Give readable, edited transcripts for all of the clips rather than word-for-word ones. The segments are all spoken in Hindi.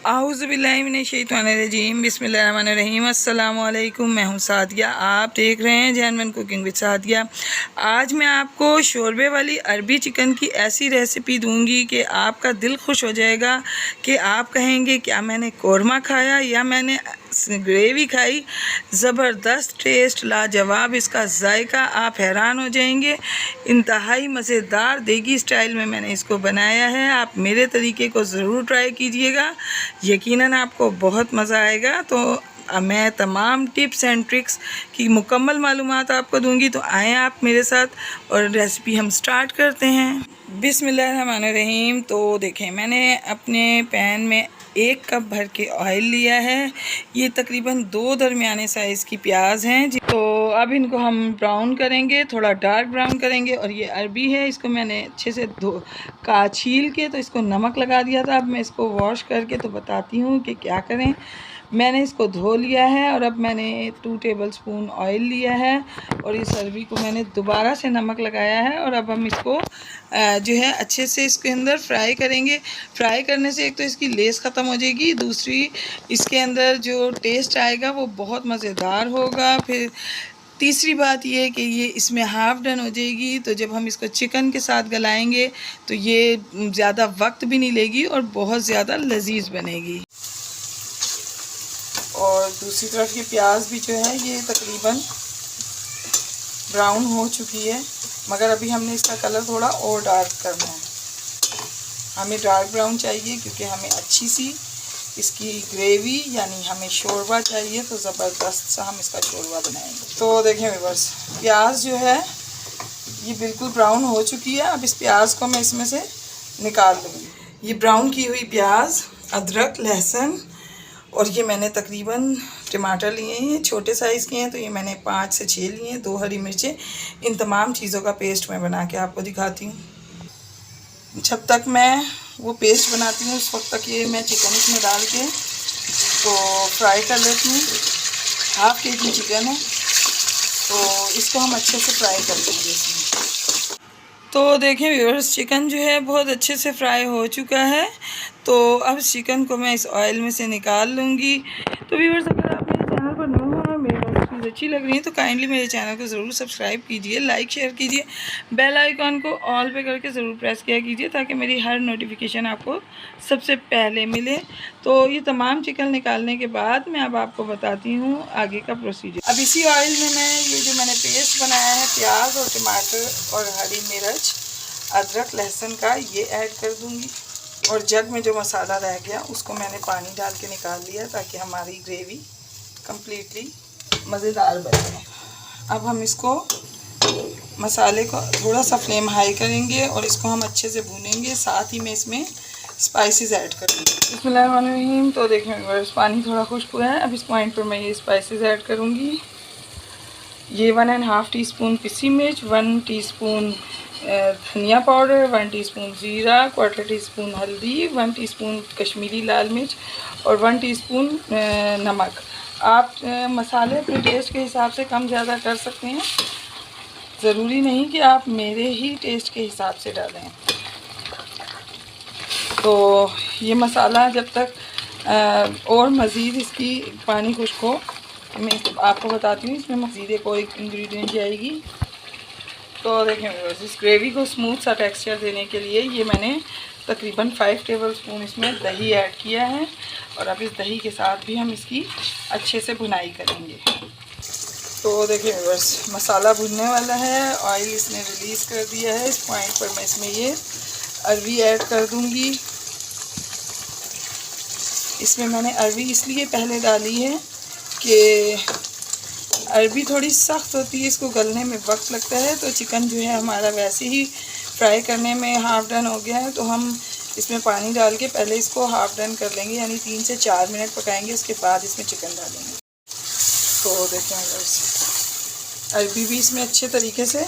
आऊज़ुबिल्लाहिमिनश्शैतानिर्रजीम बिस्मिल्लाहिर्रहमानिर्रहीम अस्सलामु अलैकुम। मैं हूँ सादिया, आप देख रहे हैं जैनवन कुकिंग विद सादिया। आज मैं आपको शोरबे वाली अरबी चिकन की ऐसी रेसिपी दूंगी कि आपका दिल खुश हो जाएगा कि आप कहेंगे क्या मैंने कौरमा खाया या मैंने ग्रेवी खाई। ज़बरदस्त टेस्ट, लाजवाब इसका जायका, आप हैरान हो जाएंगे। इंतहाई मज़ेदार देगी स्टाइल में मैंने इसको बनाया है। आप मेरे तरीके को ज़रूर ट्राई कीजिएगा, यकीनन आपको बहुत मज़ा आएगा। तो मैं तमाम टिप्स एंड ट्रिक्स की मुकम्मल मालूमात आपको दूंगी, तो आएँ आप मेरे साथ और रेसिपी हम स्टार्ट करते हैं। बिस्मिल्लाहिर्रहमानिर्रहीम। तो देखें, मैंने अपने पैन में 1 कप भर के ऑयल लिया है। ये तकरीबन 2 दरमियाने साइज़ की प्याज हैं। तो अब इनको हम ब्राउन करेंगे, थोड़ा डार्क ब्राउन करेंगे। और ये अरबी है, इसको मैंने अच्छे से छील के तो इसको नमक लगा दिया था। अब मैं इसको वॉश करके तो बताती हूँ कि क्या करें। मैंने इसको धो लिया है और अब मैंने 2 टेबलस्पून ऑयल लिया है और इस अरबी को मैंने दोबारा से नमक लगाया है। और अब हम इसको जो है अच्छे से इसके अंदर फ्राई करेंगे। फ्राई करने से एक तो इसकी लेस ख़त्म हो जाएगी, दूसरी इसके अंदर जो टेस्ट आएगा वो बहुत मज़ेदार होगा। फिर तीसरी बात ये है कि ये इसमें हाफ़ डन हो जाएगी, तो जब हम इसको चिकन के साथ गलाएंगे तो ये ज़्यादा वक्त भी नहीं लेगी और बहुत ज़्यादा लजीज बनेगी। और दूसरी तरफ ये प्याज भी जो है ये तकरीबन ब्राउन हो चुकी है, मगर अभी हमने इसका कलर थोड़ा और डार्क करना है। हमें डार्क ब्राउन चाहिए क्योंकि हमें अच्छी सी इसकी ग्रेवी यानी हमें शोरबा चाहिए, तो ज़बरदस्त सा हम इसका शोरबा बनाएंगे। तो देखें व्यूअर्स, प्याज जो है ये बिल्कुल ब्राउन हो चुकी है। अब इस प्याज को मैं इसमें से निकाल लूँगी। ये ब्राउन की हुई प्याज, अदरक, लहसुन और ये मैंने तकरीबन टमाटर लिए हैं, छोटे साइज़ के हैं, तो ये मैंने 5 से 6 लिए हैं, 2 हरी मिर्चें। इन तमाम चीज़ों का पेस्ट मैं बना के आपको दिखाती हूँ। जब तक मैं वो पेस्ट बनाती हूँ उस वक्त तक ये मैं चिकन इसमें डाल के तो फ्राई कर लेती हूँ। 1/2 kg चिकन है, तो इसको हम अच्छे से फ्राई कर लेंगे इसमें। तो देखें व्यूअर्स, चिकन जो है बहुत अच्छे से फ्राई हो चुका है। तो अब चिकन को मैं इस ऑयल में से निकाल लूँगी। तो व्यूअर्स, अगर आप मेरे चैनल पर न्यू हो और मेरी रेसिपीज अच्छी लग रही हैं तो काइंडली मेरे चैनल को ज़रूर सब्सक्राइब कीजिए, लाइक शेयर कीजिए, बेल आइकॉन को ऑल पे करके ज़रूर प्रेस किया कीजिए ताकि मेरी हर नोटिफिकेशन आपको सबसे पहले मिले। तो ये तमाम चिकन निकालने के बाद मैं अब आपको बताती हूँ आगे का प्रोसीजर। अब इसी ऑयल में मैं ये जो मैंने पेस्ट बनाया है प्याज और टमाटर और हरी मिर्च, अदरक, लहसुन का, ये ऐड कर दूँगी। और जग में जो मसाला रह गया उसको मैंने पानी डाल के निकाल लिया ताकि हमारी ग्रेवी कम्प्लीटली मज़ेदार बने। अब हम इसको मसाले को थोड़ा सा फ्लेम हाई करेंगे और इसको हम अच्छे से भूनेंगे, साथ ही में इसमें स्पाइसेस ऐड करेंगे। बिस्मिल्लाहिर्रहमानिर्रहीम। तो देखें पानी थोड़ा खुश्क हुआ है। अब इस पॉइंट पर मैं ये स्पाइसेस ऐड करूँगी। ये 1.5 टीस्पून पिसी मिर्च, 1 टीस्पून धनिया पाउडर, 1 टीस्पून ज़ीरा, 1/4 टीस्पून हल्दी, 1 टीस्पून कश्मीरी लाल मिर्च और 1 टीस्पून नमक। आप मसाले अपने टेस्ट के हिसाब से कम ज़्यादा कर सकते हैं, ज़रूरी नहीं कि आप मेरे ही टेस्ट के हिसाब से डालें। तो ये मसाला जब तक और मज़ीद इसकी पानी खुश्क हो, मैं आपको बताती हूँ इसमें मज़ीद एक और इंग्रेडिएंट जाएगी। तो देखें इस ग्रेवी को स्मूथ सा टेक्सचर देने के लिए ये मैंने तकरीबन 5 टेबलस्पून इसमें दही ऐड किया है। और अब इस दही के साथ भी हम इसकी अच्छे से भुनाई करेंगे। तो देखिए बस मसाला भुनने वाला है, ऑयल इसने रिलीज़ कर दिया है। इस पॉइंट पर मैं इसमें ये अरबी ऐड कर दूँगी। इसमें मैंने अरबी इसलिए पहले डाली है कि अरबी थोड़ी सख्त होती है, इसको गलने में वक्त लगता है। तो चिकन जो है हमारा वैसे ही फ्राई करने में हाफ़ डन हो गया है, तो हम इसमें पानी डाल के पहले इसको हाफ़ डन कर लेंगे, यानी 3 से 4 मिनट पकाएंगे, उसके बाद इसमें चिकन डालेंगे। तो देखें अरबी भी इसमें अच्छे तरीके से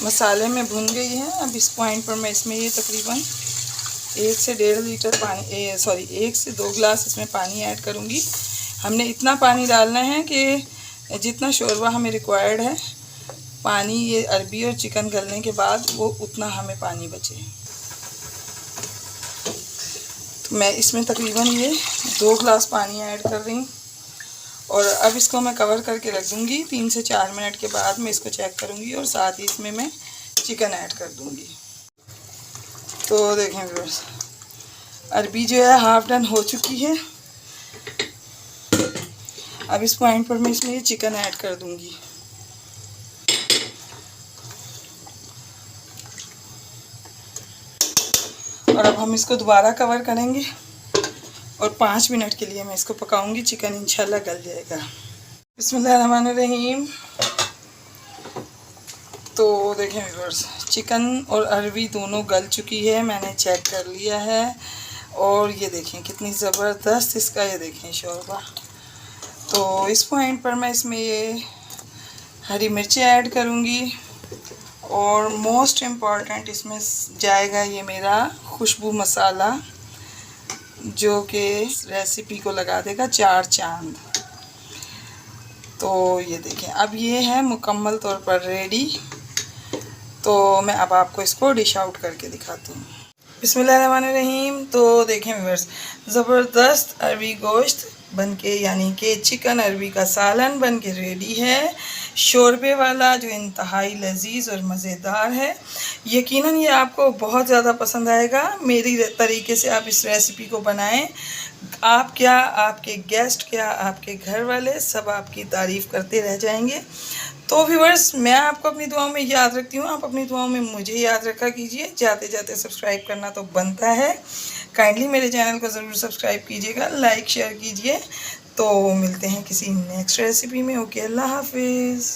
मसाले में भुन गई है। अब इस पॉइंट पर मैं इसमें ये तकरीबन 1 से 1.5 लीटर पानी 1 से 2 गिलास इसमें पानी ऐड करूँगी। हमने इतना पानी डालना है कि जितना शोरबा हमें रिक्वायर्ड है पानी, ये अरबी और चिकन गलने के बाद वो उतना हमें पानी बचे। तो मैं इसमें तकरीबन ये 2 गिलास पानी ऐड कर रही हूँ और अब इसको मैं कवर करके रख दूँगी। 3 से 4 मिनट के बाद मैं इसको चेक करूँगी और साथ ही इसमें मैं चिकन ऐड कर दूँगी। तो देखें व्यूअर्स, अरबी जो है हाफ डन हो चुकी है। अब इस पॉइंट पर मैं इसमें ये चिकन ऐड कर दूँगी। और अब हम इसको दोबारा कवर करेंगे और 5 मिनट के लिए मैं इसको पकाऊंगी। चिकन इंशाल्लाह गल जाएगा। बिस्मिल्लाहिर्रहमानिर्रहीम। तो देखें व्यूअर्स, चिकन और अरबी दोनों गल चुकी है, मैंने चेक कर लिया है। और ये देखें कितनी ज़बरदस्त इसका ये देखें शोरबा। तो इस पॉइंट पर मैं इसमें ये हरी मिर्ची ऐड करूँगी और मोस्ट इम्पॉर्टेंट इसमें जाएगा ये मेरा खुशबू मसाला, जो कि रेसिपी को लगा देगा 4 चांद। तो ये देखें अब ये है मुकम्मल तौर पर रेडी। तो मैं अब आपको इसको डिश आउट करके दिखाती हूँ। बिस्मिल्लाहिर्रहमानिर्रहीम। तो देखें व्यूअर्स, ज़बरदस्त अरबी गोश्त बनके यानी कि चिकन अरबी का सालन बनके रेडी है, शोरबे वाला, जो इंतहाई लजीज और मज़ेदार है। यकीनन ये आपको बहुत ज़्यादा पसंद आएगा। मेरी तरीके से आप इस रेसिपी को बनाएं। आप क्या, आपके गेस्ट क्या, आपके घर वाले सब आपकी तारीफ़ करते रह जाएंगे। तो व्यूअर्स, मैं आपको अपनी दुआओं में याद रखती हूँ, आप अपनी दुआओं में मुझे याद रखा कीजिए। जाते जाते सब्सक्राइब करना तो बनता है। काइंडली मेरे चैनल को ज़रूर सब्सक्राइब कीजिएगा, लाइक शेयर कीजिए। तो मिलते हैं किसी नेक्स्ट रेसिपी में। ओके, अल्लाह हाफिज़।